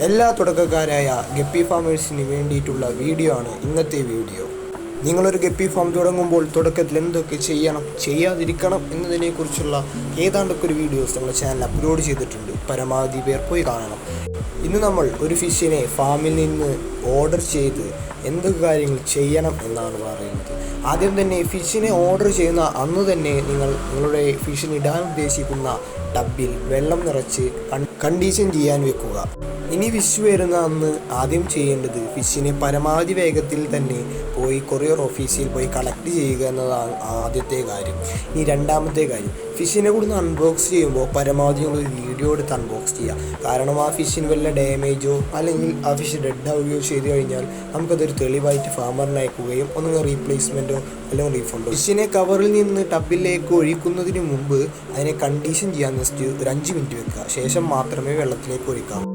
എല്ലാ തുടക്കക്കാരായ ഗപ്പി ഫാമേഴ്സിന് വേണ്ടിയിട്ടുള്ള വീഡിയോ ആണ് ഇന്നത്തെ വീഡിയോ. നിങ്ങളൊരു ഗപ്പി ഫാം തുടങ്ങുമ്പോൾ തുടക്കത്തിൽ എന്തൊക്കെ ചെയ്യണം, ചെയ്യാതിരിക്കണം എന്നതിനെക്കുറിച്ചുള്ള ഏതാണ്ടൊക്കെ ഒരു വീഡിയോസ് നമ്മുടെ ചാനൽ അപ്ലോഡ് ചെയ്തിട്ടുണ്ട്. പരമാവധി പേർ പോയി കാണണം. ഇന്ന് നമ്മൾ ഒരു ഫിഷിനെ ഫാമിൽ നിന്ന് ഓർഡർ ചെയ്ത് എന്തൊക്കെ കാര്യങ്ങൾ ചെയ്യണം എന്നാണ് പറയുന്നത്. ആദ്യം തന്നെ ഫിഷിനെ ഓർഡർ ചെയ്യുന്ന അന്ന് തന്നെ നിങ്ങളുടെ ഫിഷിന് ഇടാൻ ഉദ്ദേശിക്കുന്ന ടബിൽ വെള്ളം നിറച്ച് കണ്ടീഷൻ ചെയ്യാൻ വെക്കുക. ഇനി ഫിഷ് വരുന്ന അന്ന് ആദ്യം ചെയ്യേണ്ടത് ഫിഷിനെ പരമാവധി വേഗത്തിൽ തന്നെ പോയി കൊറിയർ ഓഫീസിൽ പോയി കളക്ട് ചെയ്യുക എന്നതാണ് ആദ്യത്തെ കാര്യം. ഇനി രണ്ടാമത്തെ കാര്യം, ഫിഷിനെ കൂടെ അൺബോക്സ് ചെയ്യുമ്പോൾ പരമാവധി ഒരു വീഡിയോ എടുത്ത് അൺബോക്സ് ചെയ്യുക. കാരണം ആ ഫിഷിന് വല്ല ഡാമേജോ അല്ലെങ്കിൽ ആ ഫിഷ് ഡെഡ് ആവുകയോ ചെയ്തു കഴിഞ്ഞാൽ നമുക്കതൊരു തെളിവായിട്ട് ഫാമറിന് അയക്കുകയും ഒന്നും റീപ്ലേസ്മെൻറ്റോ അല്ലെങ്കിൽ റീഫണ്ടോ. ഫിഷിനെ കവറിൽ നിന്ന് ടബിലേക്ക് ഒഴിക്കുന്നതിന് മുമ്പ് അതിനെ കണ്ടീഷൻ ചെയ്യാൻ ജസ്റ്റ് ഒരു 5 മിനിറ്റ് വെക്കുക. ശേഷം മാത്രമേ വെള്ളത്തിലേക്ക് ഒഴിക്കാവൂ.